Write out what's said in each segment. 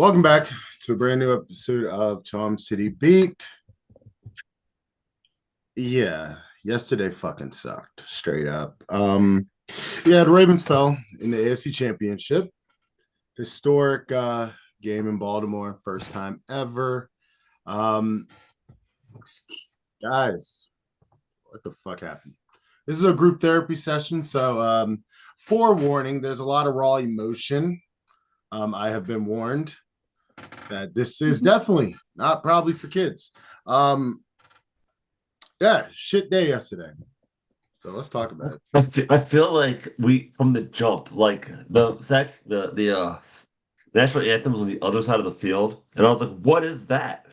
Welcome back to a brand new episode of Tom City Beat. Yeah, yesterday fucking sucked, straight up. The Ravens fell in the AFC Championship. Historic game in Baltimore, first time ever. Um, guys, what the fuck happened? This is a group therapy session, so forewarning, there's a lot of raw emotion. I have been warned that this is definitely not probably for kids. Yeah, shit day yesterday. So let's talk about it. I feel like we from the jump, like the national anthem was on the other side of the field, and I was like, "What is that?"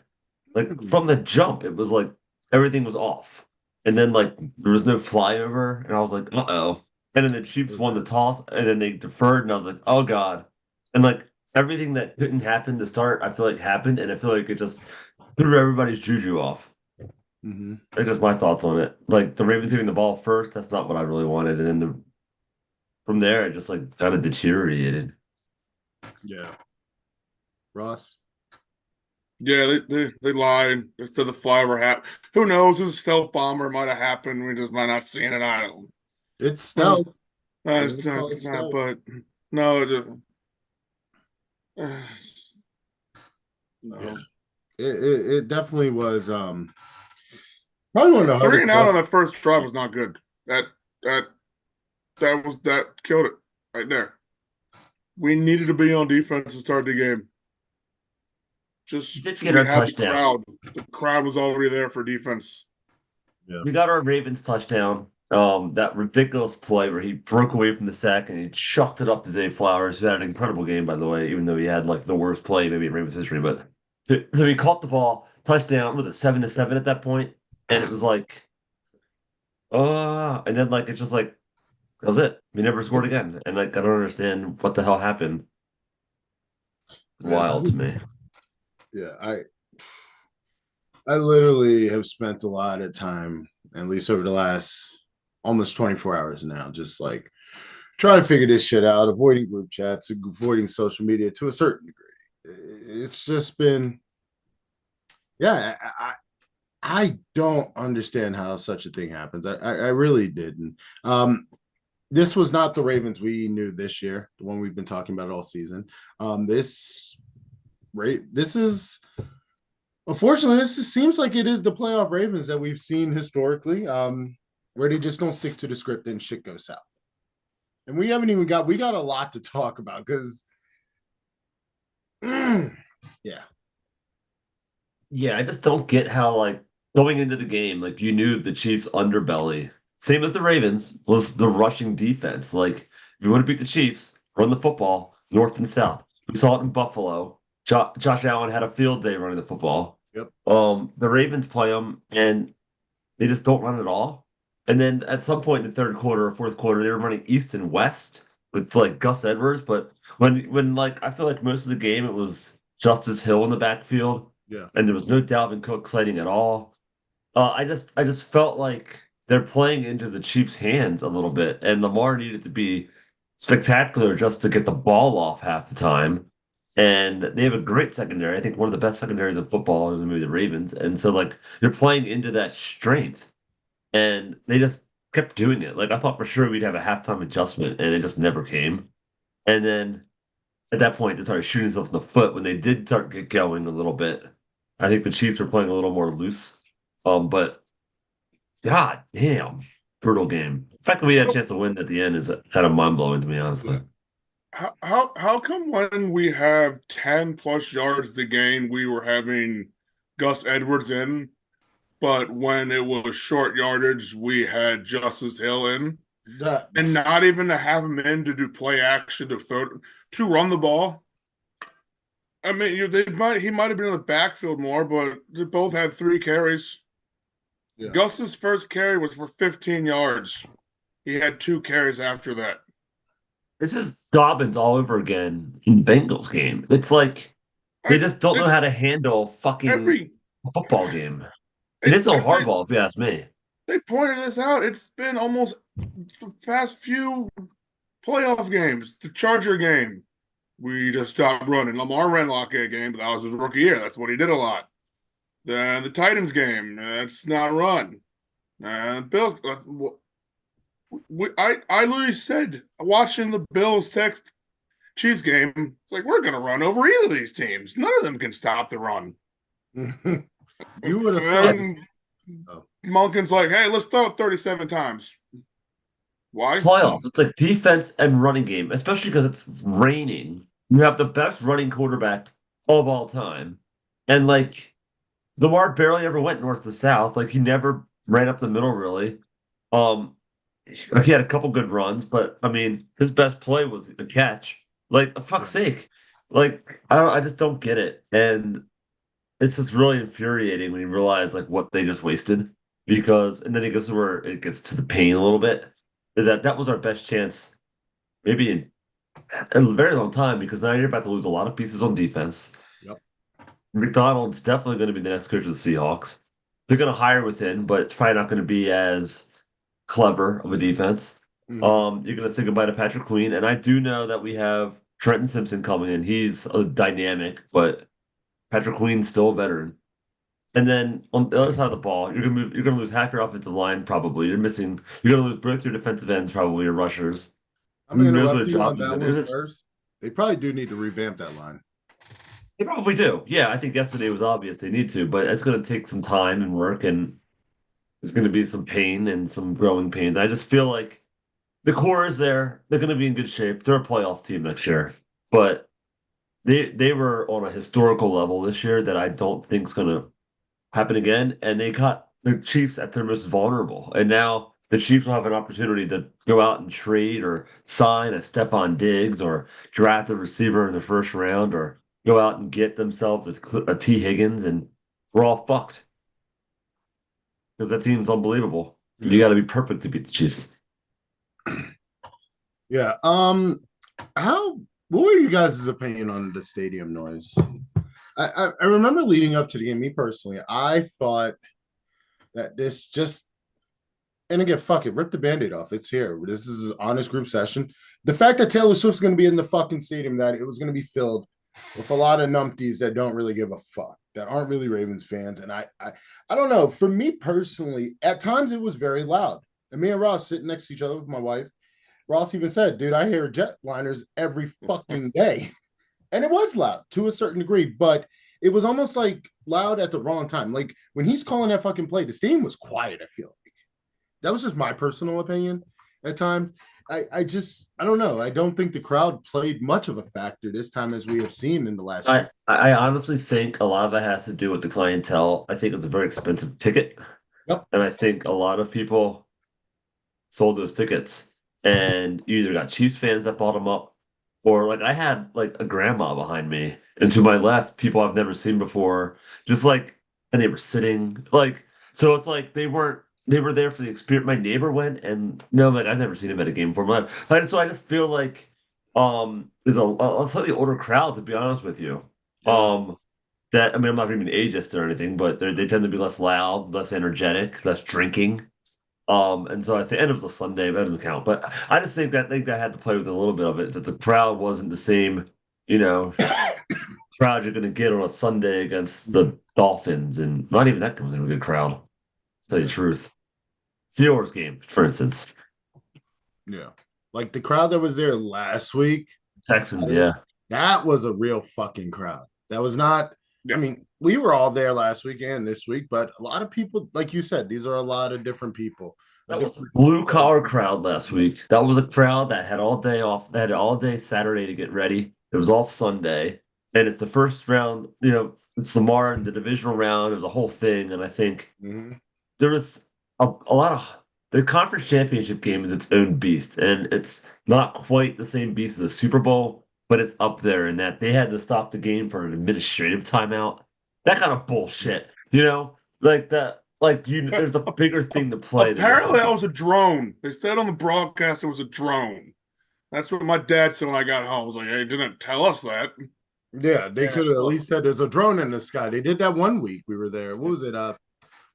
Like from the jump, it was like everything was off, and then like there was no flyover, and I was like, "Uh-oh!" And then the Chiefs won the toss, and then they deferred, and I was like, "Oh God!" And like everything that couldn't happen to start, I feel like happened, and I feel like it just threw everybody's juju off. Mm-hmm. I guess my thoughts on it. Like the Ravens getting the ball first, that's not what I really wanted. And then from there, it just like kind of deteriorated. Yeah, Ross. Yeah, they lied. They said the flyover happened. Who knows? It was a stealth bomber. Might have happened. We just might not seen it. I don't. It's Well, stealth. They call it it's not. stealth. But no, Yeah, no. it definitely was. Probably one of the Three hardest and out on losses. that first drive was not good. That that killed it right there. We needed to be on defense to start the game. We Just did so get we our had the touchdown. crowd. The crowd was already there for defense. Yeah, We got our Ravens touchdown. That ridiculous play where he broke away from the sack and he chucked it up to Zay Flowers, who had an incredible game, by the way, even though he had like the worst play maybe in Ravens history. But so he caught the ball, touchdown. Was it 7-7 at that point? And it was like, and then like it's just like that was it. We never scored again. And like I don't understand what the hell happened. man. Wild to me. Yeah, I literally have spent a lot of time, at least over the last almost 24 hours now, just like trying to figure this shit out, avoiding group chats, avoiding social media to a certain degree. It's just been, yeah, I don't understand how such a thing happens. I really didn't. This was not the Ravens we knew this year, the one we've been talking about all season. This is unfortunately, seems like it is the playoff Ravens that we've seen historically, where they just don't stick to the script and shit goes south. And we got a lot to talk about because, yeah, Yeah, I just don't get how like going into the game, like you knew the Chiefs' underbelly, same as the Ravens, was the rushing defense. Like if you want to beat the Chiefs, run the football north and south. We saw it in Buffalo. Josh Allen had a field day running the football. yep, The Ravens play them and they just don't run at all. And then at some point in the third quarter or fourth quarter, they were running east and west with like Gus Edwards. But when like I feel like most of the game it was Justice Hill in the backfield, yeah, and there was no Dalvin Cook sighting at all. I just felt like they're playing into the Chiefs' hands a little bit, and Lamar needed to be spectacular just to get the ball off half the time. And they have a great secondary. I think one of the best secondaries in football is maybe the Ravens. And so like you're playing into that strength, and they just kept doing it. Like I thought for sure we'd have a halftime adjustment, and it just never came. And then at that point, they started shooting themselves in the foot when they did start get going a little bit. I think the Chiefs were playing a little more loose. But God damn, brutal game. The fact that we had a chance to win at the end is kind of mind blowing to me, yeah. honestly. How come when we have 10 plus yards to gain, we were having Gus Edwards in, but when it was short yardage, we had Justice Hill in, That and not even to have him in to do play action to run the ball. I mean, he might have been in the backfield more, but they both had 3 carries. yeah, Gus's first carry was for 15 yards. He had 2 carries after that. This is Dobbins all over again in Bengals game. It's like they I just don't know how it's to handle fucking every a football game. And it's a they hardball, if you ask me. they pointed this out. It's been almost the past few playoff games. The Charger game, We just stopped running. Lamar ran a lot that game, but that was his rookie year. That's what he did a lot. Then the Titans game, that's not run. Bills, I literally said watching the Bills Chiefs game, it's like we're gonna run over either of these teams. None of them can stop the run. You would have thought. And Monken's like, hey, let's throw it 37 times. Why? Playoffs. It's like defense and running game, especially because it's raining. You have the best running quarterback of all time. And like Lamar barely ever went north to south. Like he never ran up the middle really. He had a couple good runs, but I mean his best play was a catch. Like for fuck's sake. Like I just don't get it. And it's just really infuriating when you realize like what they just wasted. Because and then it gets to where it gets to the pain a little bit. Is that was our best chance, maybe in a very long time, because now you're about to lose a lot of pieces on defense. Yep. McDonald's definitely going to be the next coach of the Seahawks. They're going to hire within, but it's probably not going to be as clever of a defense. You're going to say goodbye to Patrick Queen, and I do know that we have Trenton Simpson coming in. He's a dynamic, but Patrick Queen's still a veteran. And then on the other side of the ball, you're gonna lose half your offensive line probably. You're gonna lose both your defensive ends, probably your rushers. I'm gonna Knows what interrupt a you job on he's that gonna one do. first. They probably do need to revamp that line. They probably do. Yeah, I think yesterday was obvious they need to, but it's gonna take some time and work, and there's gonna be some pain and some growing pains. I just feel like the core is there. They're gonna be in good shape. They're a playoff team next year, but they were on a historical level this year that I don't think is gonna happen again, and they got the Chiefs at their most vulnerable. And now the Chiefs will have an opportunity to go out and trade or sign a Stephon Diggs or draft a receiver in the first round or go out and get themselves a T. Higgins, and we're all fucked because that team's unbelievable. Yeah. You got to be perfect to beat the Chiefs. Yeah. What were you guys' opinion on the stadium noise? I remember leading up to the game, me personally, I thought that this just, and again, fuck it, rip the band-aid off. It's here. This is an honest group session. The fact that Taylor Swift's going to be in the fucking stadium, that it was going to be filled with a lot of numpties that don't really give a fuck, that aren't really Ravens fans. And I don't know. For me personally, at times it was very loud. And me and Ross sitting next to each other with my wife. Ross even said, dude, I hear jetliners every fucking day. And it was loud to a certain degree, but it was almost like loud at the wrong time. Like when he's calling that fucking play, the stadium was quiet, I feel like. That was just my personal opinion at times. I don't know. I don't think the crowd played much of a factor this time as we have seen in the last. I honestly think a lot of it has to do with the clientele. I think it's a very expensive ticket. Yep. And I think a lot of people sold those tickets, and you either got Chiefs fans that bought them up, or like I had like a grandma behind me, and to my left, people I've never seen before, just like, and they were sitting like, so it's like they were there for the experience. My neighbor went, and no, like I've never seen him at a game before. So I just feel like there's a slightly older crowd, to be honest with you. That I mean, I'm not even ageist or anything, but they tend to be less loud, less energetic, less drinking. And so at the end it was a Sunday, that doesn't count. But I just think that had to play with a little bit of it, that the crowd wasn't the same, crowd you're gonna get on a Sunday against the Dolphins, and not even that comes in a good crowd, to tell you the truth. Steelers game, for instance. Yeah. Like the crowd that was there last week. Texans, yeah. That was a real fucking crowd. That was not, I mean, we were all there last week and this week, but a lot of people, like you said, these are a lot of different people. That was a blue collar crowd last week. That was a crowd that had all day off. They had all day Saturday to get ready. It was off Sunday, and it's the first round. It's Lamar in the divisional round. It was a whole thing, and I think there was a lot of the conference championship game is its own beast, and it's not quite the same beast as the Super Bowl, but it's up there in that they had to stop the game for an administrative timeout. That kind of bullshit, like that. Like there's a bigger thing to play. Apparently, that was a drone. They said on the broadcast it was a drone. That's what my dad said when I got home. I was like, "Hey, didn't tell us that." Yeah, they could have at least said there's a drone in the sky. They did that one week we were there. What was it?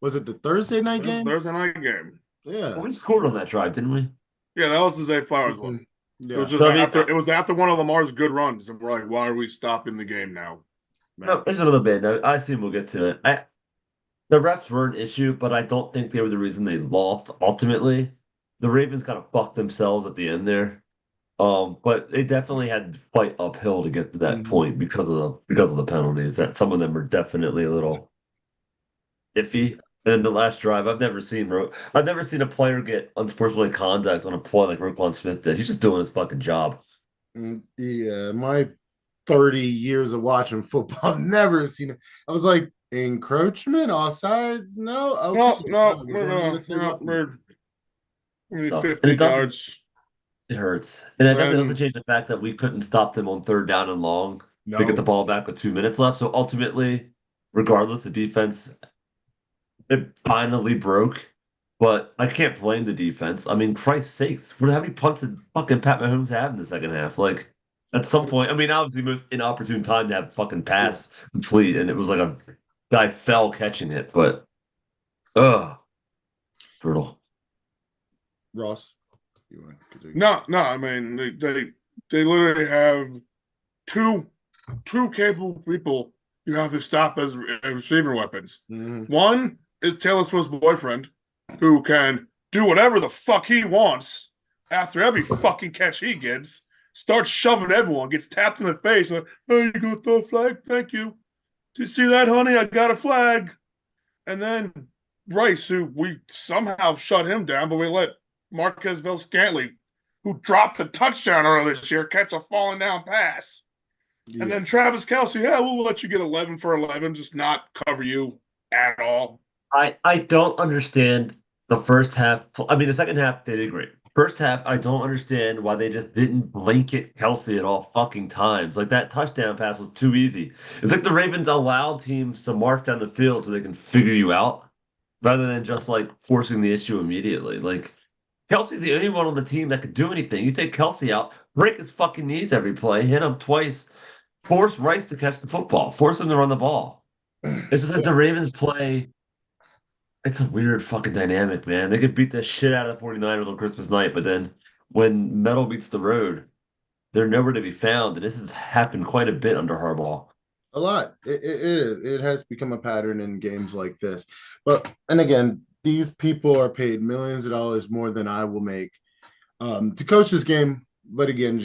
Was it the Thursday night game? Thursday night game. Yeah, we scored on that drive, didn't we? Yeah, that was the Zay Flowers one. It was Yeah. just So, I mean, after one of Lamar's good runs, and we're like, why are we stopping the game now? no, there's another bit. No, I assume we'll get to it. The refs were an issue, but I don't think they were the reason they lost ultimately. The Ravens kind of fucked themselves at the end there. But they definitely had to fight uphill to get to that Mhm. point because of the penalties. That some of them are definitely a little iffy. And the last drive, I've never seen a player get unsportsmanlike conduct on a play like Roquan Smith did. He's just doing his fucking job. Yeah, my 30 years of watching football, I've never seen it. I was like, encroachment, offsides? No, okay. No, We're going to say roughness. we need Sucks. And 50 yards. it hurts. And it doesn't Then change the fact that we couldn't stop them on third down and long to get the No. ball back with 2 minutes left. So ultimately, regardless, the defense it finally broke. But I can't blame the defense. I mean, Christ's sakes, how many punts did fucking Pat Mahomes have in the second half? Like, at some point, I mean, obviously, most inopportune time to have fucking pass complete, and it was like a guy fell catching it. But, ugh, brutal. Ross, you want to continue? no. I mean, they literally have two capable people you have to stop as receiving weapons. Mhm. One is Taylor Swift's boyfriend, who can do whatever the fuck he wants after every fucking catch he gets. Starts shoving everyone, gets tapped in the face. Like, hey, you gonna throw a flag? Thank you. Did you see that, honey? I got a flag. And then Rice, who we somehow shut him down, but we let Marquez Valdez-Scantling, who dropped a touchdown earlier this year, catch a falling down pass. And Yeah. then Travis Kelce, yeah, we'll let you get 11 for 11, just not cover you at all. I don't understand the first half. I mean, the second half, they did great. First half, I don't understand why they just didn't blanket Kelsey at all fucking times. Like that touchdown pass was too easy. It's like the Ravens allow teams to march down the field so they can figure you out rather than just like forcing the issue immediately. Like Kelsey's the only one on the team that could do anything. You take Kelsey out, break his fucking knees every play, hit him twice, force Rice to catch the football, force him to run the ball. It's just like the Ravens play. It's a weird fucking dynamic, man. They could beat the shit out of the 49ers on Christmas night, but then when metal meets the road, they're nowhere to be found. And this has happened quite a bit under Harbaugh. A lot. It is. It has become a pattern in games like this. But, and again, these people are paid millions of dollars more than I will make to coach this game. But again,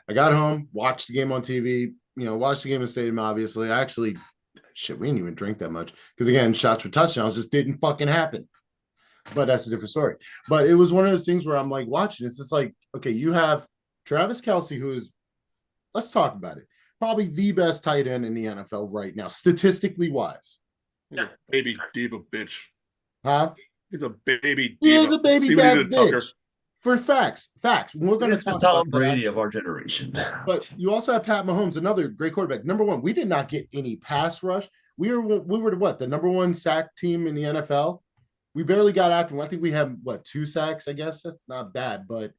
I got home, watched the game on TV, watched the game in the stadium, obviously. I actually, shit, we didn't even drink that much because, again, shots for touchdowns just didn't fucking happen. But that's a different story. But it was one of those things where I'm like watching. It's just like, okay, you have Travis Kelce, who is, let's talk about it, probably the best tight end in the NFL right now, statistically wise. He's a baby diva bitch. Huh? He's a baby diva. He is a baby See what he bad did to Tucker? bitch. For facts. We're going to It's the talk about Tom that Brady actually. of our generation. But you also have Pat Mahomes, another great quarterback. Number one, we did not get any pass rush. We were what, the number one sack team in the NFL. We barely got after him. I think we have what, 2 sacks. I guess that's not bad. But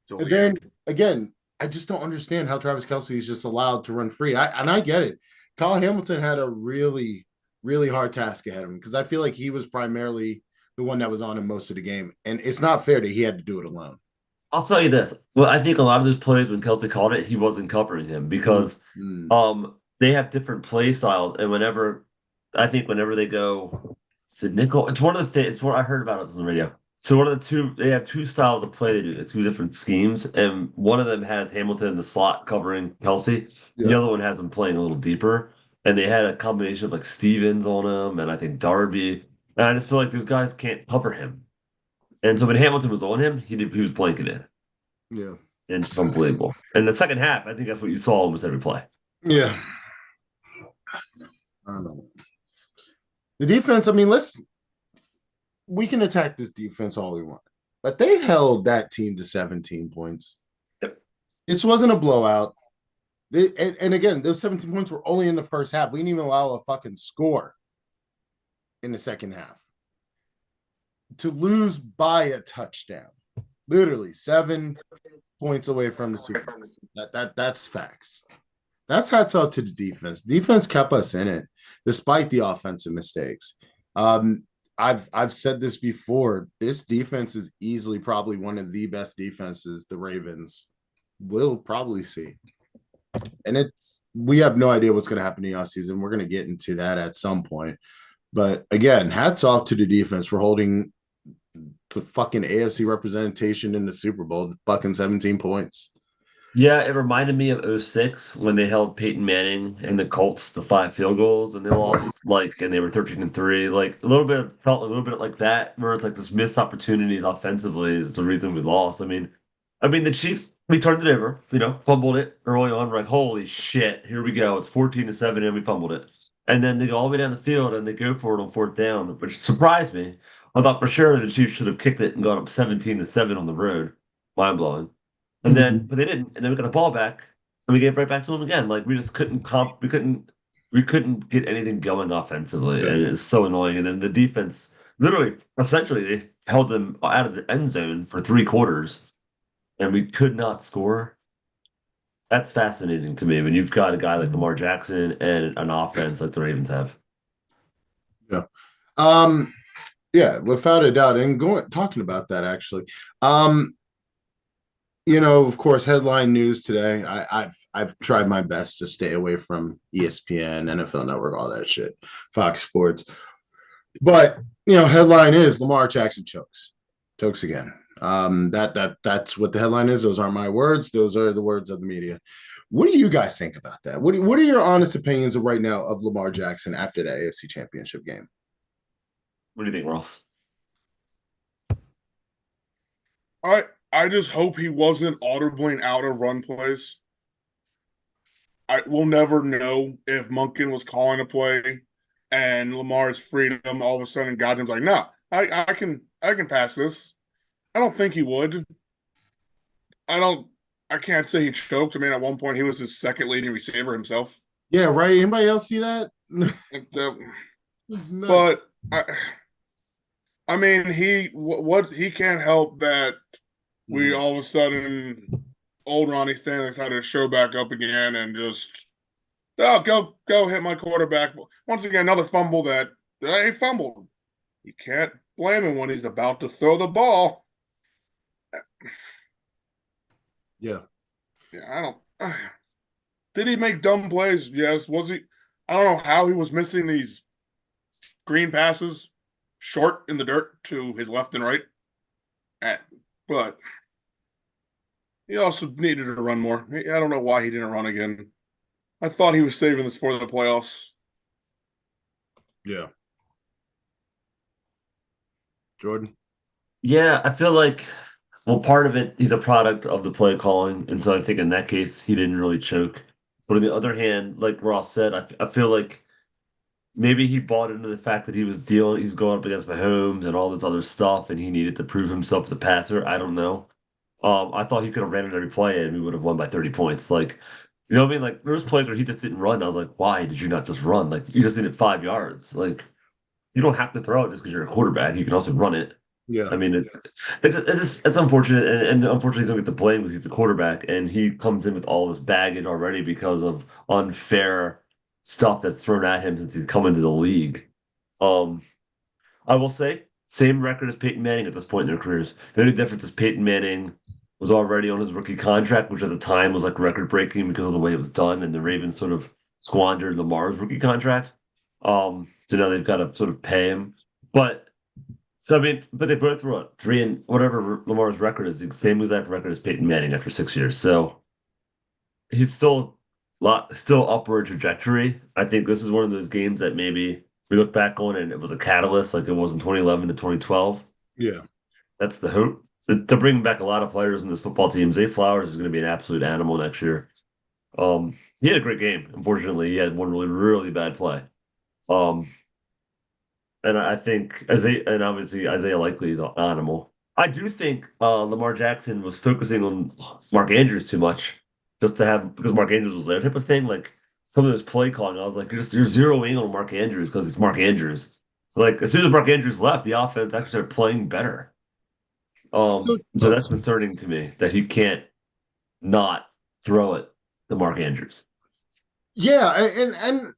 and then again, I just don't understand how Travis Kelce is just allowed to run free. I get it. Kyle Hamilton had a really, really hard task ahead of him because I feel like he was primarily the one that was on him most of the game, and it's not fair that he had to do it alone. I'll tell you this. Well, I think a lot of those plays when Kelsey called it, he wasn't covering him because they have different play styles. And whenever they go to nickel, it's one of the things, it's what I heard about it on the radio. So one of the two, they have two styles of play they do, the two different schemes, and one of them has Hamilton in the slot covering Kelsey. Yeah. The other one has him playing a little deeper. And they had a combination of like Stevens on him, and I think Darby. And I just feel like those guys can't cover him. And so when Hamilton was on him, he was blanking in. Yeah. And it's unbelievable. And the second half, I think that's what you saw almost every play. Yeah. I don't know. The defense, I mean, we can attack this defense all we want, but they held that team to 17 points. Yep. This wasn't a blowout. And again, those 17 points were only in the first half. We didn't even allow a fucking score in the second half. To lose by a touchdown, literally 7 points away from the Super Bowl. That's facts. That's hats off to the defense. Defense kept us in it despite the offensive mistakes. I've said this before. This defense is easily probably one of the best defenses the Ravens we'll probably see. And we have no idea what's going to happen in the offseason. We're going to get into that at some point. But again, hats off to the defense for holding the fucking AFC representation in the Super Bowl, fucking 17 points. Yeah, it reminded me of '06 when they held Peyton Manning and the Colts to 5 field goals and they lost and they were 13-3. Like a little bit felt a little bit like that, where it's like this missed opportunities offensively is the reason we lost. I mean the Chiefs, we turned it over, fumbled it early on. We're like, holy shit, here we go. It's 14-7 and we fumbled it. And then they go all the way down the field and they go for it on fourth down, which surprised me. I thought for sure the Chiefs should have kicked it and gone up 17-7 on the road. Mind blowing. And then, but they didn't. And then we got the ball back, and we gave it right back to them again. Like we just couldn't we couldn't get anything going offensively, Yeah. and it's so annoying. And then the defense, literally, essentially, they held them out of the end zone for 3 quarters, and we could not score. That's fascinating to me when you've got a guy like Lamar Jackson and an offense like the Ravens have. Yeah. Yeah, without a doubt. And talking about that actually. Of course, headline news today. I've tried my best to stay away from ESPN, NFL Network, all that shit, Fox Sports. But headline is Lamar Jackson chokes again. That's what the headline is. Those aren't my words. Those are the words of the media. What do you guys think about that? What are your honest opinions of right now of Lamar Jackson after that AFC Championship game? What do you think, Ross? I just hope he wasn't audibly out of run plays. We'll never know if Monken was calling a play and Lamar's freedom all of a sudden got him like, no, I can pass this. I don't think he would. I can't say he choked. I mean, at one point he was his second leading receiver himself. Yeah, right. Anybody else see that? But I mean, he can't help that we all of a sudden old Ronnie Stanley decided to show back up again and just go hit my quarterback. Once again, another fumble that he fumbled. You can't blame him when he's about to throw the ball. Yeah. I don't. Did he make dumb plays? Yes. Was he? I don't know how he was missing these green passes short in the dirt to his left and right. But he also needed to run more. I don't know why he didn't run again. I thought he was saving this for the playoffs. Yeah. Jordan? Yeah, I feel like, well, part of it, he's a product of the play calling. And so I think in that case, he didn't really choke. But on the other hand, like Ross said, I feel like maybe he bought into the fact that he was going up against Mahomes and all this other stuff, and he needed to prove himself as a passer. I don't know. I thought he could have ran it every play and we would have won by 30 points. Like, you know what I mean? Like, there was plays where he just didn't run. I was like, why did you not just run? Like, you just needed 5 yards. Like, you don't have to throw it just because you're a quarterback. You can also run it. Yeah. I mean, it's unfortunate, and unfortunately, he's don't get to play because he's a quarterback, and he comes in with all this baggage already because of unfair stuff that's thrown at him since he's come into the league. Um, I will say, same record as Peyton Manning at this point in their careers. The only difference is Peyton Manning was already on his rookie contract, which at the time was like record breaking because of the way it was done, and the Ravens sort of squandered Lamar's rookie contract. So now they've got to sort of pay him, but. So I mean, but they both were what, 3 and whatever Lamar's record is, the same exact record as Peyton Manning after 6 years. So he's still upward trajectory. I think this is one of those games that maybe we look back on and it was a catalyst, like it was in 2011 to 2012. Yeah. That's the hope. To bring back a lot of players in this football team. Zay Flowers is going to be an absolute animal next year. He had a great game. Unfortunately, he had one really, really bad play. And I think obviously Isaiah Likely is an animal. I do think Lamar Jackson was focusing on Mark Andrews too much, just to have because Mark Andrews was there type of thing. Like some of his play calling, I was like, you're zeroing on Mark Andrews because it's Mark Andrews. Like as soon as Mark Andrews left, the offense actually started playing better. So that's concerning to me that he can't not throw it to Mark Andrews. Yeah, and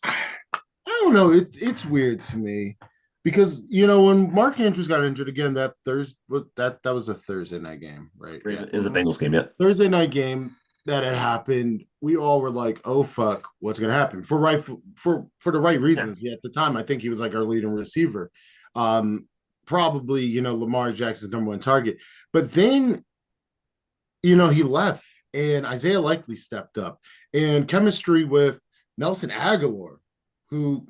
I don't know. It's weird to me. because when Mark Andrews got injured again, that was a Thursday night game, right? Yeah, It was a Bengals game, yeah. Thursday night game that had happened. We all were like, "Oh fuck, what's gonna happen?" For the right reasons. Yeah, at the time, I think he was like our leading receiver. Probably Lamar Jackson's number one target, but then he left and Isaiah Likely stepped up and chemistry with Nelson Aguilar, who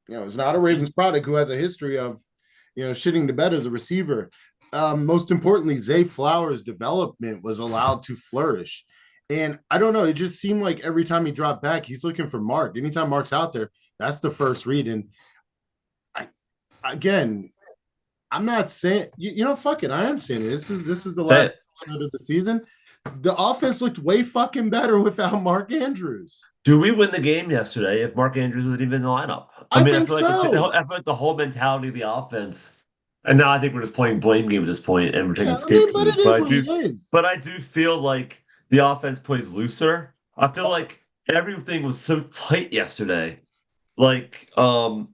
is not a Ravens product, who has a history of shitting the bed as a receiver. Most importantly, Zay Flowers' development was allowed to flourish. And I don't know, it just seemed like every time he dropped back, he's looking for Mark. Anytime Mark's out there, that's the first read. And again, I'm not saying fuck it. I am saying it. This is the last episode of the season. The offense looked way fucking better without Mark Andrews. Do we win the game yesterday if Mark Andrews isn't even in the lineup? I think feel so. I feel like the whole mentality of the offense, and now I think we're just playing blame game at this point, and we're taking But it scapegoats. is what it is. But I do feel like the offense plays looser. I feel like everything was so tight yesterday, like a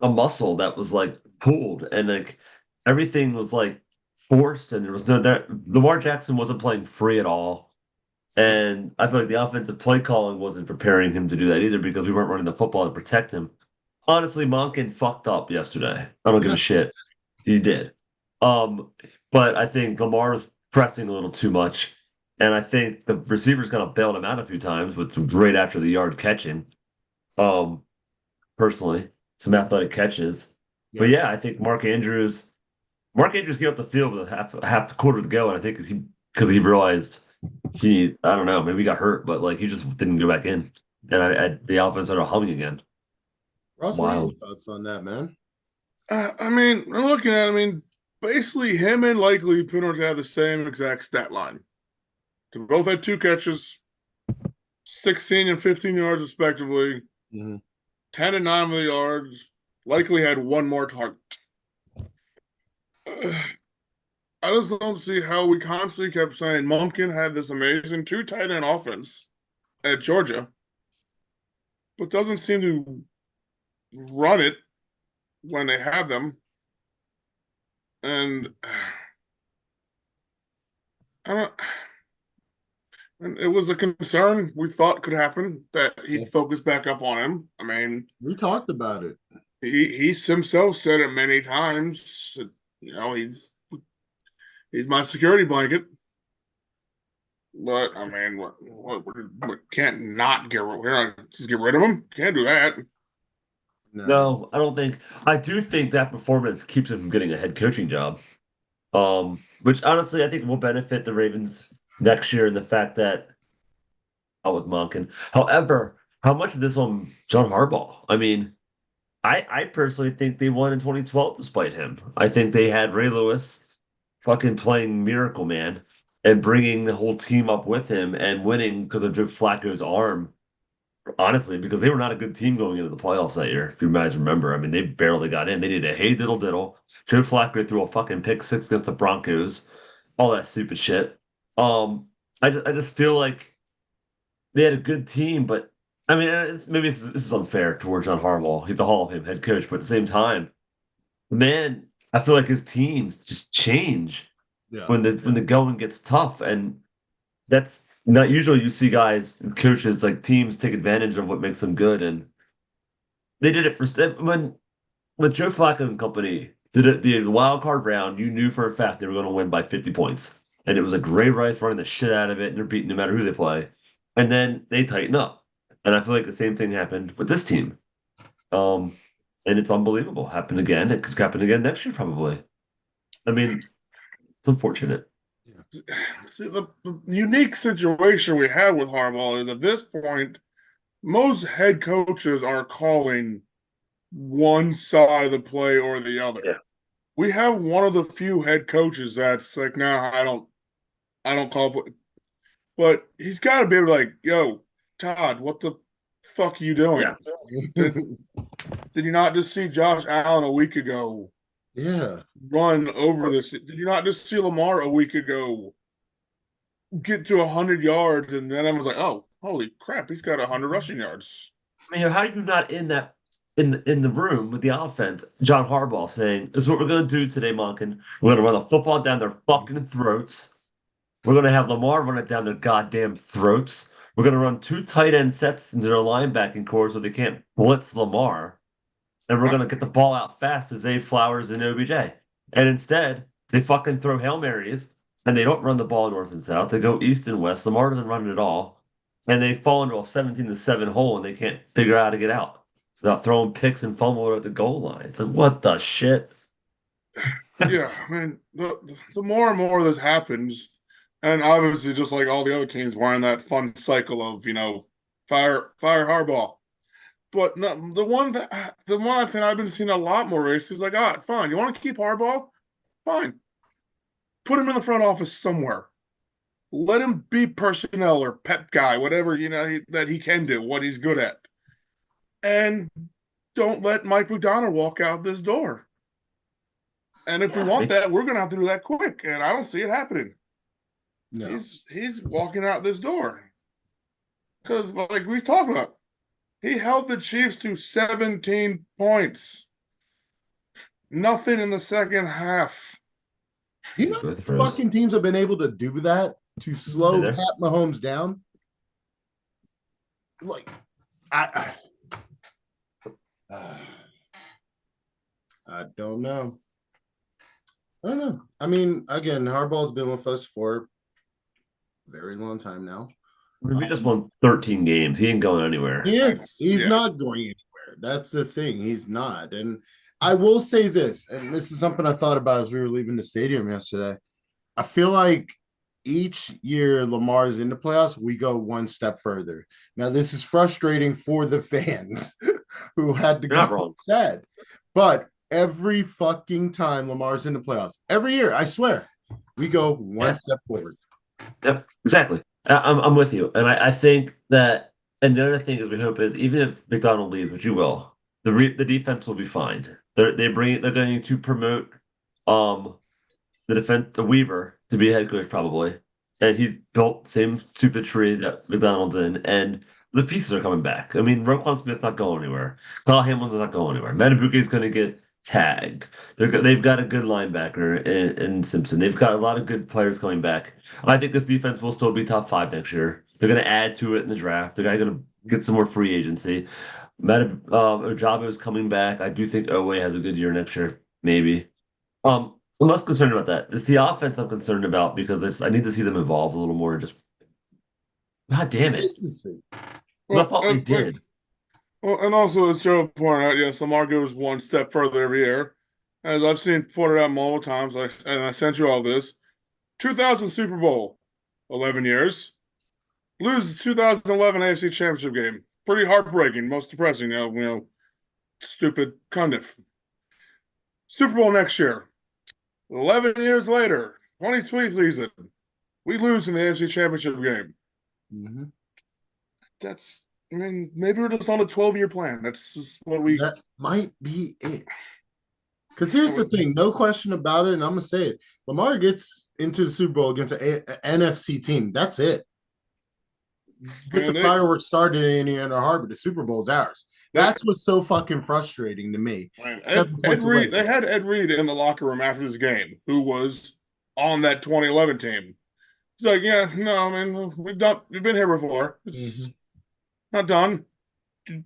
muscle that was like pulled, and like everything was like forced, and there was no that Lamar Jackson wasn't playing free at all. And I feel like the offensive play calling wasn't preparing him to do that either because we weren't running the football to protect him. Honestly, Monken fucked up yesterday. I don't give a shit. He did. Um, but I think Lamar was pressing a little too much. And I think the receivers kind of bailed him out a few times with some great after the yard catching. Um, Personally, some athletic catches. But yeah, I think Mark Andrews gave up the field with half the quarter to go, and I think because he realized I don't know, maybe he got hurt, but like he just didn't go back in, and the offense started humming again. Ross, what are your thoughts on that, man? I mean, I'm looking at. I mean, basically, him and Likely pretty much have the same exact stat line. They both had 2 catches, 16 and 15 yards respectively. 10 and 9 of the yards. Likely had 1 more target. I just don't see how we constantly kept saying Monken had this amazing 2 tight end offense at Georgia, but doesn't seem to run it when they have them. And I don't. And it was a concern we thought could happen that he'd focus back up on him. I mean, we talked about it. He himself said it many times. He's my security blanket. But I mean, what can't not get rid? We're not just get rid of him. Can't do that. No, I don't think. I do think that performance keeps him from getting a head coaching job. Which honestly I think will benefit the Ravens next year in the fact that with Monken. However, how much is this on John Harbaugh? I mean, I personally think they won in 2012 despite him. I think they had Ray Lewis fucking playing Miracle Man and bringing the whole team up with him and winning because of Joe Flacco's arm. Honestly, because they were not a good team going into the playoffs that year, if you guys remember. I mean, they barely got in. They did a hey diddle diddle. Joe Flacco threw a fucking pick six against the Broncos, all that stupid shit. I just feel like they had a good team, but I mean, this is unfair towards John Harbaugh. He's a Hall of Fame head coach, but at the same time, man, I feel like his teams just change when the going gets tough, and that's not usually you see guys and coaches like teams take advantage of what makes them good, and they did it for when Joe Flacco and company did it the wild card round. You knew for a fact they were going to win by 50 points, and it was like Ray Rice running the shit out of it, and they're beating no matter who they play, and then they tighten up, and I feel like the same thing happened with this team, and it's unbelievable. Happened again. It could happen again next year probably. I mean, it's unfortunate. See, the unique situation we have with Harbaugh is at this point, most head coaches are calling one side of the play or the other. Yeah. We have one of the few head coaches that's like, no, I don't call play. But he's got to be able to like, yo, Todd, what the fuck are you doing? Yeah. Did you not just see Josh Allen a week ago? Yeah. Run over this. Did you not just see Lamar a week ago get to 100 yards? And then I was like, oh, holy crap, he's got 100 rushing yards. I mean, how are you not in that in the room with the offense, John Harbaugh saying, "This is what we're going to do today, Monken. We're going to run the football down their fucking throats. We're going to have Lamar run it down their goddamn throats. We're going to run two tight end sets into their linebacking core so they can't blitz Lamar, and we're I, going to get the ball out fast to Zay Flowers and OBJ." And instead, they fucking throw Hail Marys and they don't run the ball north and south. They go east and west. Lamar doesn't run it at all. And they fall into a 17-7 hole and they can't figure out how to get out without throwing picks and fumble at the goal line. It's like, what the shit? yeah, I mean, the more and more this happens, and obviously just like all the other teams, we're in that fun cycle of fire Harbaugh. But no, the one thing I've been seeing a lot more is he's like, fine, you want to keep Harbaugh? Fine, put him in the front office somewhere. Let him be personnel or pep guy, whatever that he can do, what he's good at, and don't let Mike McDonald walk out this door. And if we want that, we're going to have to do that quick. And I don't see it happening. No. He's walking out this door because, like we talked about, he held the Chiefs to 17 points. Nothing in the second half. You know, fucking teams have been able to do that to slow Pat Mahomes down. Like, I don't know. I don't know. I mean, again, Harbaugh's been with us for a very long time now. We just won 13 games. He ain't going anywhere. He is. He's not going anywhere. That's the thing. He's not. And I will say this, and this is something I thought about as we were leaving the stadium yesterday. I feel like each year Lamar's in the playoffs, we go one step further. Now, this is frustrating for the fans who had to go sad. But every fucking time Lamar's in the playoffs, every year, I swear, we go one step forward. Yep, exactly. I'm with you. And I think that another thing is we hope is even if McDonald leaves, which you will, the defense will be fine. They're going to promote the Weaver to be a head coach probably. And he's built same stupid tree that McDonald's in, and the pieces are coming back. I mean, Roquan Smith's not going anywhere. Kyle Hamilton's not going anywhere. Matabuke's going to get tagged. They've got a good linebacker in Simpson. They've got a lot of good players coming back. I think this defense will still be top 5 next year. They're going to add to it in the draft. They're going to get some more free agency. Ojabo is coming back. I do think Owe has a good year next year, maybe. I'm less concerned about that. It's the offense I'm concerned about because I need to see them evolve a little more and just. God damn it! I thought they did. Well, and also, as Joe pointed out, yes, Lamar goes one step further every year. As I've seen pointed out multiple times, and I sent you all this. 2000 Super Bowl, 11 years. Lose the 2011 AFC Championship game. Pretty heartbreaking, most depressing. Stupid Cundiff. Super Bowl next year. 11 years later, 2020 season, we lose in the AFC Championship game. Mm-hmm. Maybe we're just on a 12-year plan. That's just what we. That might be it. Because here's the thing, no question about it, and I'm going to say it. Lamar gets into the Super Bowl against an NFC team. That's it. Get the fireworks started in Ann Arbor. The Super Bowl's ours. That's what's so fucking frustrating to me. Ed Reed, they had Ed Reed in the locker room after this game, who was on that 2011 team. He's like, yeah, no, I mean, we've been here before. It's not done.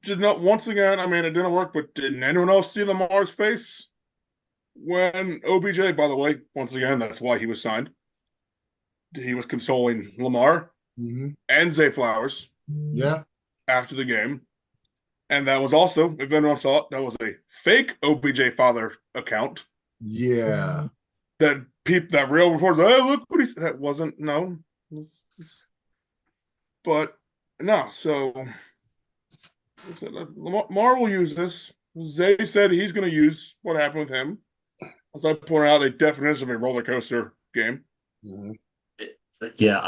Did not once again. I mean, it didn't work. But didn't anyone else see Lamar's face when OBJ? By the way, once again, that's why he was signed. He was consoling Lamar and Zay Flowers. Yeah. After the game. And that was also, if anyone saw it, that was a fake OBJ father account. Yeah. That real reporters, oh, look what he said. That wasn't, no. But, no, so Lamar will use this. Zay said he's going to use what happened with him. As I pointed out, a definition of a roller coaster game. Mm-hmm. Yeah,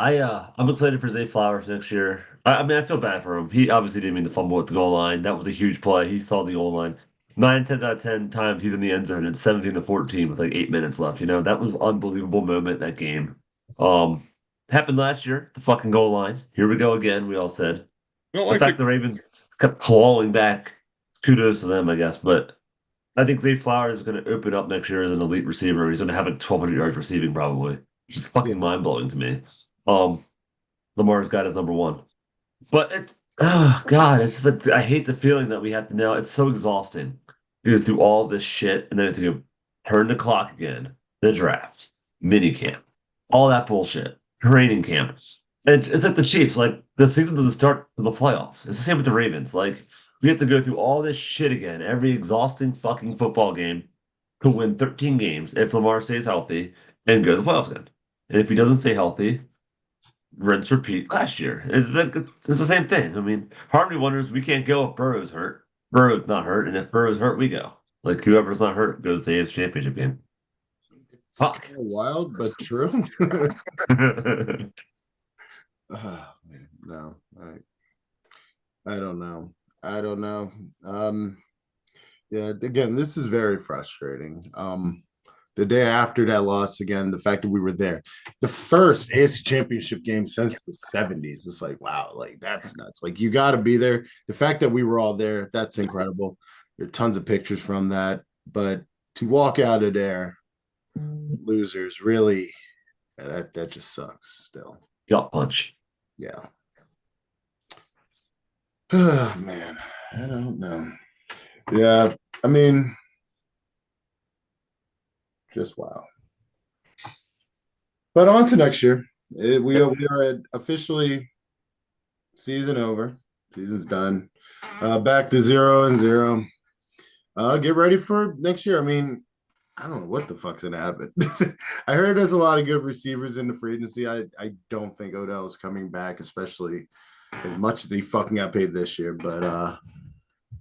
I'm excited for Zay Flowers next year. I mean, I feel bad for him. He obviously didn't mean to fumble at the goal line. That was a huge play. He saw the goal line. 9 out of 10 times he's in the end zone and 17-14 with like 8 minutes left. That was an unbelievable moment, that game. Happened last year, the fucking goal line. Here we go again, we all said. The fact the Ravens kept clawing back kudos to them, I guess. But I think Zay Flowers is going to open up next year as an elite receiver. He's going to have like 1,200 yards receiving probably, which is Yeah. fucking mind blowing to me. Um, Lamar's got his number one, but it's oh god, it's just like I hate the feeling that we have to now. It's so exhausting. You go through all this shit and then to go turn the clock again. The draft, mini camp, all that bullshit, training camp. It's like the Chiefs. Like the season to the start of the playoffs. It's the same with the Ravens. Like we have to go through all this shit again, every exhausting fucking football game to win 13 games if Lamar stays healthy and go to the playoffs again. And if he doesn't stay healthy, rinse repeat last year. It's the same thing. I mean, part of me wonders we can't go if Burrow's hurt. Burrow's not hurt, and if Burrow's hurt, we go. Like whoever's not hurt goes to the AFC Championship game. It's Fuck. kind of wild, but true. Man, no, I don't know. I don't know. Yeah, again, this is very frustrating. The day after that loss, again, the fact that we were there, the first AFC Championship game since the 70s. It's like, wow, like that's nuts. Like you got to be there. The fact that we were all there, that's incredible. There are tons of pictures from that, but to walk out of there, losers, really, that just sucks. Still, Gut punch. yeah. Oh man, I don't know. Yeah, I mean, just wow. But on to next year. We are at officially season over. Season's done. Back to 0-0. Get ready for next year. I mean, I don't know what the fuck's gonna happen. I heard there's a lot of good receivers in the free agency. I don't think Odell is coming back, especially as much as he fucking got paid this year. But I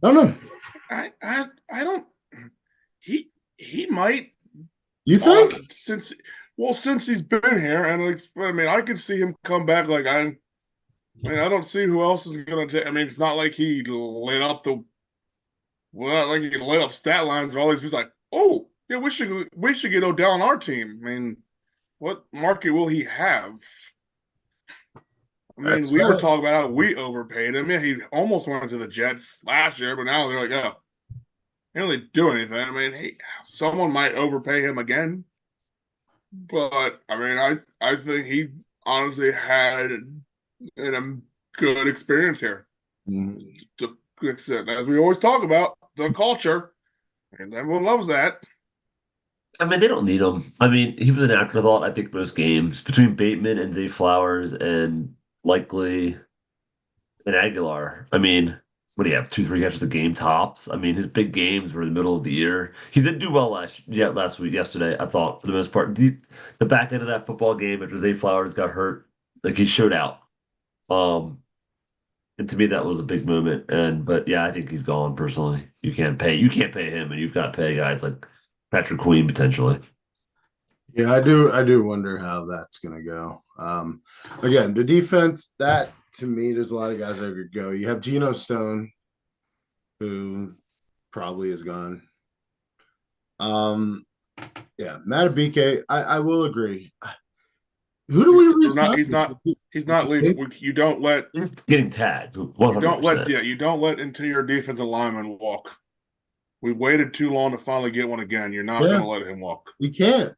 don't know. I don't. He might. You think? Since he's been here, and I mean, I could see him come back. Like I mean, I don't see who else is gonna take. I mean, it's not like he lit up stat lines of all these. He's like, oh yeah, we should get Odell on our team. I mean, what market will he have? I mean, That's we were fair. talking about how we overpaid him. Yeah, he almost went to the Jets last year, but now they're like, oh, he didn't really do anything. I mean, hey, someone might overpay him again, but I mean, I think he honestly had a good experience here. Mhm. As we always talk about, the culture, and everyone loves that. I mean, they don't need him. I mean, he was an afterthought, I think, most games between Bateman and Zay Flowers and likely and Aguilar. I mean, what do you have? Two, three catches a game tops. I mean, his big games were in the middle of the year. He did do well last week, yesterday, I thought, for the most part. The back end of that football game after Zay Flowers got hurt, like he showed out. Um, and to me that was a big moment. But yeah, I think he's gone personally. You can't pay him, and you've got to pay guys like Patrick Queen potentially. Yeah, I do wonder how that's gonna go. Again, the defense, that to me, there's a lot of guys that could go. You have Geno Stone, who probably is gone. Um, yeah, Matabike, I will agree. Who do we He's not. resign? He's not leaving. You don't let. He's getting tagged You don't let. 100%. Yeah, you don't let interior defensive lineman walk. We waited too long to finally get one again. You're not going Yeah, to let him walk. we can't.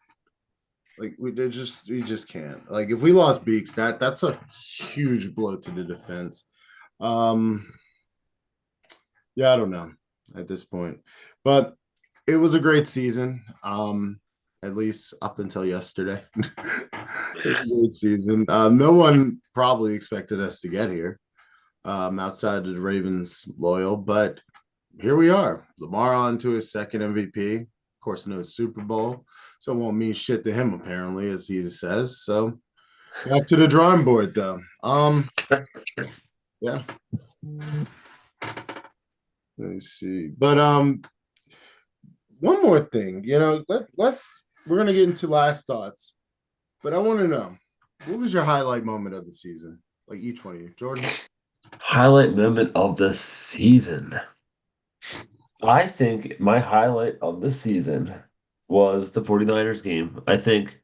Like we just can't. Like if we lost Beaks, that's a huge blow to the defense. Um, yeah, I don't know at this point, but it was a great season. At least up until yesterday, it was a great season. No one probably expected us to get here, outside of the Ravens loyal, but here we are. Lamar on to his second MVP. Of course, no Super Bowl, so it won't mean shit to him apparently, as he says. So back to the drawing board, though. Yeah. Let me see. But one more thing, let's we're gonna get into last thoughts, but I want to know what was your highlight moment of the season? Like each one of you, Jordan. Highlight moment of the season. I think my highlight of the season was the 49ers game. I think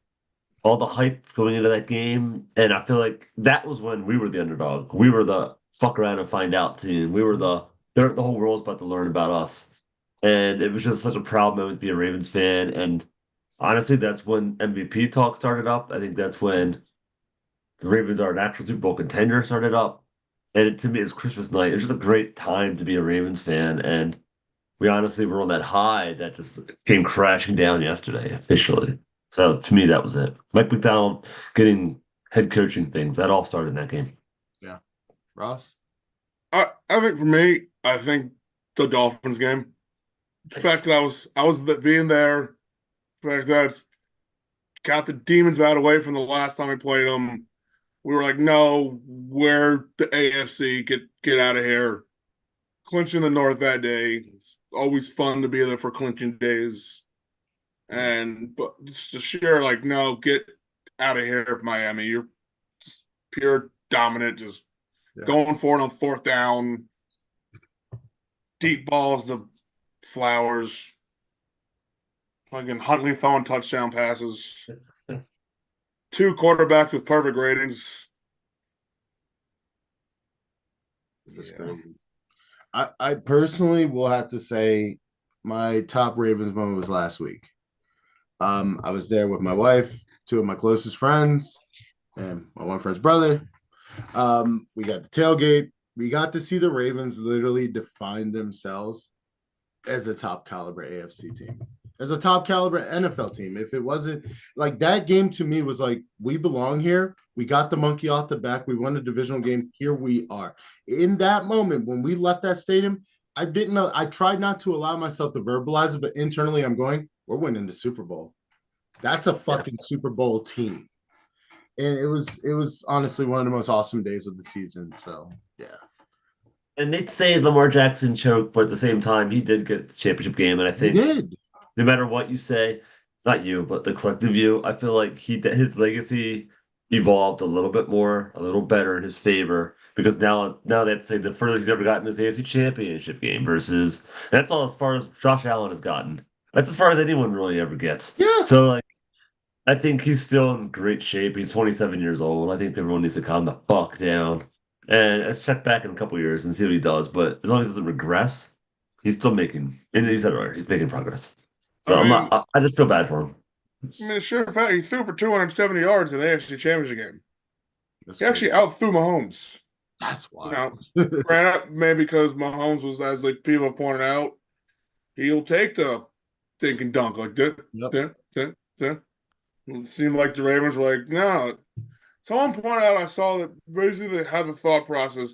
all the hype going into that game, and I feel like that was when we were the underdog. We were the fuck around and find out team. We were the the whole world's about to learn about us. And it was just such a proud moment to be a Ravens fan. And honestly, that's when MVP talk started up. I think that's when the Ravens are an actual Super Bowl contender started up. And to me, it's Christmas night. It was just a great time to be a Ravens fan. And we honestly were on that high that just came crashing down yesterday, officially. So to me, that was it. Mike McDonald getting head coaching things, that all started in that game. Yeah. Ross? I think for me, I think the Dolphins game. The fact that being there, the fact that got the demons out away from the last time we played them. We were like, no, we're the AFC. Get out of here. Clinching the North that day. It's always fun to be there for clinching days. But just to share, like, no, get out of here, Miami. You're just pure dominant, just going for it on fourth down. Deep balls to Flowers. Fucking Huntley throwing touchdown passes. 2 quarterbacks with perfect ratings. I personally will have to say my top Ravens moment was last week. I was there with my wife, 2 of my closest friends, and my one friend's brother. We got the tailgate. We got to see the Ravens literally define themselves as a top caliber AFC team, as a top caliber NFL team. If it wasn't like that game to me was like, we belong here. We got the monkey off the back. We won a divisional game. Here we are. In that moment, when we left that stadium, I didn't know. I tried not to allow myself to verbalize it, but internally I'm going, we're winning the Super Bowl. That's a fucking Super Bowl team. And it was honestly one of the most awesome days of the season. So yeah. And they'd say Lamar Jackson choked, but at the same time, he did get the championship game. And I think no matter what you say, not you, but the collective you, I feel like his legacy evolved a little bit more, a little better in his favor. Because now they'd say the furthest he's ever gotten is the AFC championship game versus that's all as far as Josh Allen has gotten. That's as far as anyone really ever gets. Yeah. So like I think he's still in great shape. He's 27 years old. I think everyone needs to calm the fuck down. And let's check back in a couple years and see what he does. But as long as he doesn't regress, he's still making, and he said it right, he's making progress. So I just feel bad for him. I mean, sure fact, he threw for 270 yards in the AFC Championship game. That's he actually outthrew Mahomes. That's wild. Granted, maybe because Mahomes was, as like people pointed out, he'll take the thinking dunk like that. It seemed like the Ravens were like, no. Someone pointed out, I saw that basically they had the thought process.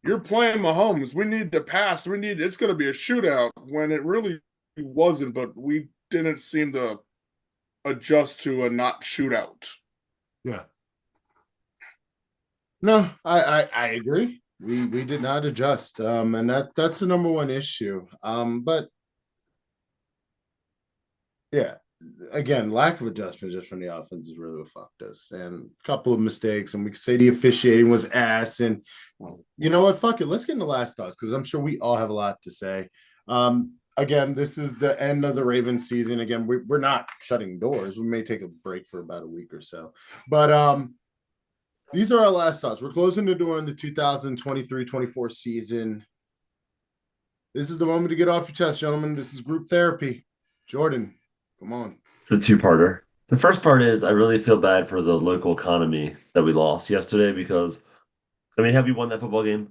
You're playing Mahomes. We need to pass. It's going to be a shootout when it really wasn't, but we didn't seem to adjust to a not shootout. Yeah. No, I agree. We did not adjust. And that's the number one issue. But yeah, again, lack of adjustment just from the offense is really what fucked us. And a couple of mistakes, and we could say the officiating was ass. And you know what? Fuck it. Let's get into last thoughts because I'm sure we all have a lot to say. Again, this is the end of the Ravens season. Again, we're not shutting doors. We may take a break for about a week or so. But these are our last thoughts. We're closing the door on the 2023-24 season. This is the moment to get off your chest, gentlemen. This is group therapy. Jordan, come on. It's a 2-parter. The first part is I really feel bad for the local economy that we lost yesterday because, I mean, have you won that football game?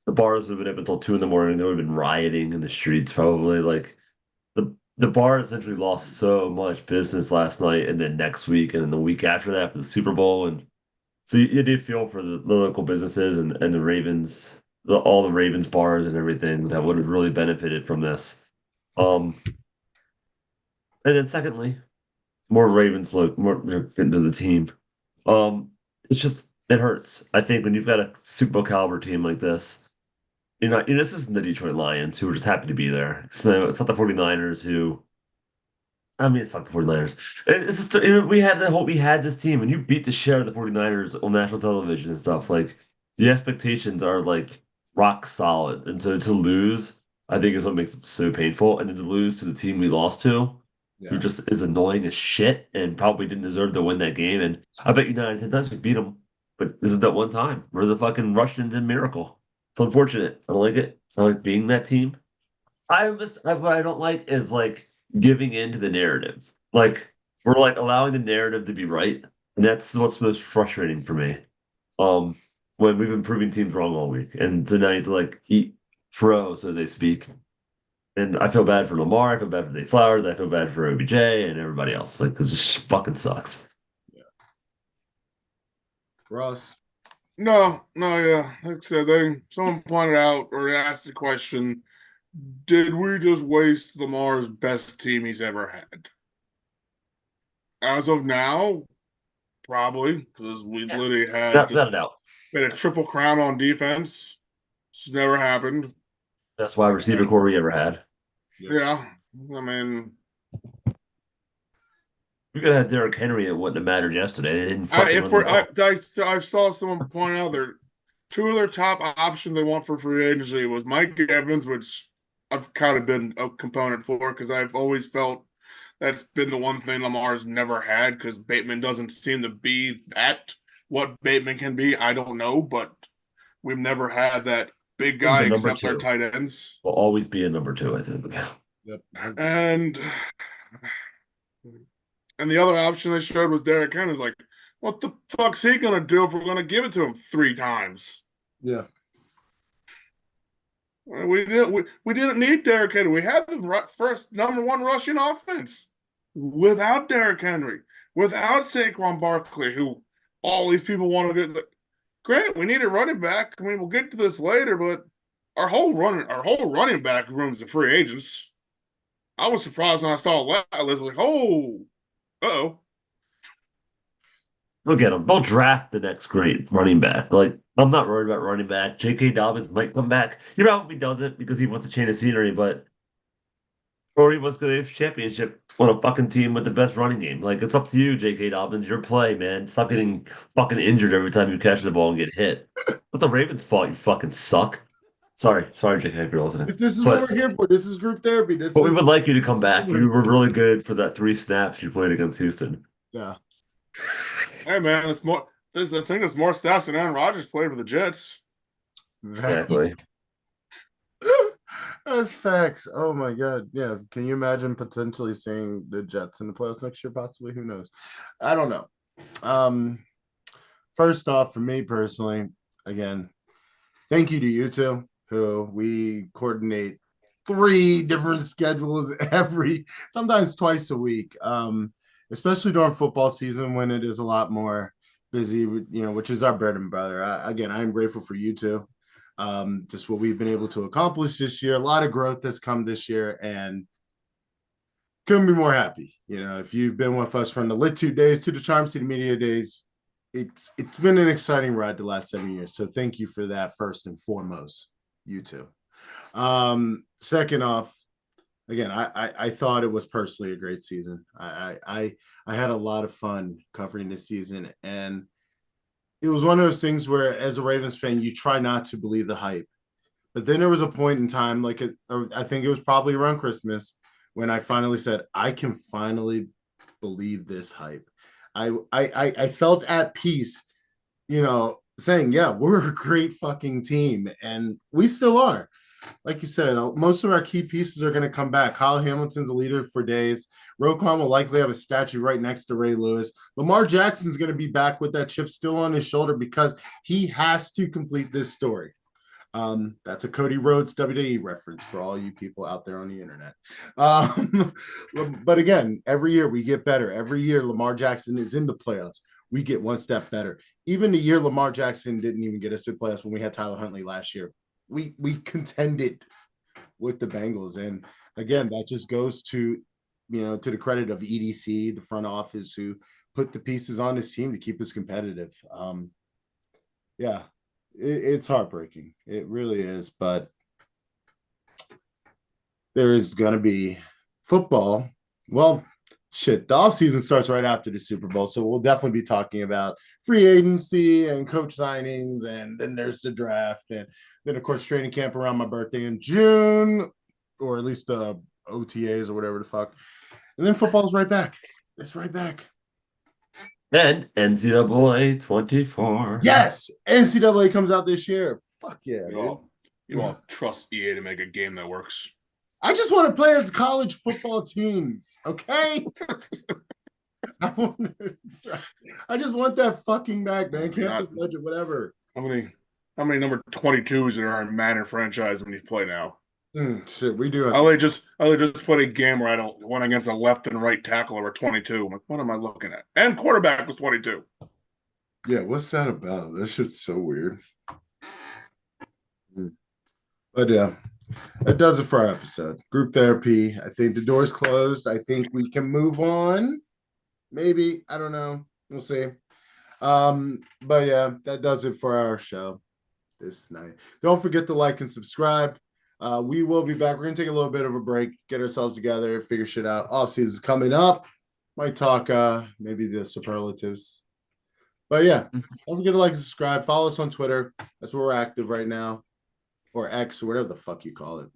The bars would have been up until 2 a.m. They would have been rioting in the streets probably. Like the bar essentially lost so much business last night and then next week and then the week after that for the Super Bowl. And so you do feel for the local businesses and the Ravens, all the Ravens bars and everything that would have really benefited from this. And then secondly, more Ravens look more into the team. It's just it hurts. I think when you've got a Super Bowl caliber team like this, this isn't the Detroit Lions who were just happy to be there. So it's not the 49ers who I mean, fuck the 49ers. It's just, we had this team, and you beat the shit out of the 49ers on national television and stuff. Like, the expectations are, like, rock solid. And so to lose, I think is what makes it so painful. And then to lose to the team we lost to, who just is annoying as shit and probably didn't deserve to win that game. And I bet you 9 10 times we beat them. But this is that one time where the fucking Russians did miracle. It's unfortunate. I don't like it. I don't like being that team. What I don't like is like giving in to the narrative. Like we're like allowing the narrative to be right, and that's what's most frustrating for me. Um, when we've been proving teams wrong all week, and so now you have to like eat crow, so they speak. And I feel bad for Lamar. I feel bad for Day Flowers. I feel bad for OBJ and everybody else. Like this just fucking sucks. Yeah. Ross. No, yeah. Like I said, someone pointed out or asked the question, did we just waste Lamar's best team he's ever had? As of now, probably, because we literally had Without a doubt. a triple crown on defense. It's never happened. Best wide receiver core we ever had. Yeah. I mean, We could have had Derrick Henry. It wouldn't have mattered yesterday. They didn't I saw someone point out there, two of their top options they want for free agency was Mike Evans, which I've kind of been a component for because I've always felt that's been the one thing Lamar's never had because Bateman doesn't seem to be that. What Bateman can be, I don't know, but we've never had that big guy except our tight ends. Will always be a number 2, I think. Yep. And the other option they showed was Derrick Henry. Like, what the fuck's he gonna do if we're gonna give it to him 3 times? Yeah. We didn't need Derrick Henry. We had the first number 1 rushing offense without Derrick Henry, without Saquon Barkley, who all these people want to get. Great, we need a running back. I mean, we'll get to this later, but our whole running back room's the free agents. I was surprised when I saw that list. Like, uh-oh. We'll get him. They'll draft the next great running back. Like, I'm not worried about running back. J.K. Dobbins might come back. He probably doesn't because he wants a change of scenery, but or he wants to go to the AFC Championship on a fucking team with the best running game. Like, it's up to you, J.K. Dobbins. Your play, man. Stop getting fucking injured every time you catch the ball and get hit. What's the Ravens' fault? You fucking suck. Sorry, J.K. if you're listening. This is what we're here for. This is group therapy. But we would like you to come back. You were really good for that 3 snaps you played against Houston. Yeah. Hey man, there's more snaps than Aaron Rodgers played for the Jets. Exactly. That's facts. Oh my god. Yeah. Can you imagine potentially seeing the Jets in the playoffs next year? Possibly. Who knows? I don't know. First off, for me personally, again, thank you to you two, who we coordinate 3 different schedules sometimes twice a week. Especially during football season when it is a lot more busy, which is our bread and butter. I'm grateful for you two. Just what we've been able to accomplish this year. A lot of growth has come this year and couldn't be more happy. If you've been with us from the Lit 2 days to the Charm City Media days, it's been an exciting ride the last 7 years. So thank you for that first and foremost, you two. Second off, again, I thought it was personally a great season. I had a lot of fun covering this season, and it was one of those things where, as a Ravens fan, you try not to believe the hype. But then there was a point in time, I think it was probably around Christmas, when I finally said, I can finally believe this hype. I felt at peace, saying, yeah, we're a great fucking team, and we still are. Like you said, most of our key pieces are going to come back. Kyle Hamilton's a leader for days. Roquan will likely have a statue right next to Ray Lewis. Lamar Jackson's going to be back with that chip still on his shoulder because he has to complete this story. That's a Cody Rhodes WWE reference for all you people out there on the internet. But again, every year we get better. Every year Lamar Jackson is in the playoffs. We get one step better. Even the year Lamar Jackson didn't even get us to the playoffs when we had Tyler Huntley last year. We contended with the Bengals. And again, that just goes to the credit of EDC, the front office, who put the pieces on his team to keep us competitive. It's heartbreaking. It really is. But there is going to be football. Well, shit, the offseason starts right after the Super Bowl. So we'll definitely be talking about free agency and coach signings. And then there's the draft. And then, of course, training camp around my birthday in June, or at least the OTAs or whatever the fuck. And then football's right back. It's right back. And NCAA 24. Yes, NCAA comes out this year. Fuck yeah, dude. You won't trust EA to make a game that works. I just want to play as college football teams, okay? I just want that fucking back, man. Campus Legend, whatever. How many number 22s are in Madden franchise when you play now? Shit, we do. I only just put a game where I don't went against a left and right tackle over 22. I'm like, what am I looking at? And quarterback was 22. Yeah, what's that about? That shit's so weird. But yeah, that does it for our episode. Group therapy. I think the door's closed. I think we can move on. Maybe. I don't know. We'll see. But yeah, that does it for our show this night. Don't forget to like and subscribe. We will be back. We're gonna take a little bit of a break, get ourselves together, figure shit out. Off season's coming up. Might talk maybe the superlatives. But yeah, don't forget to like and subscribe. Follow us on Twitter. That's where we're active right now. Or X, or whatever the fuck you call it.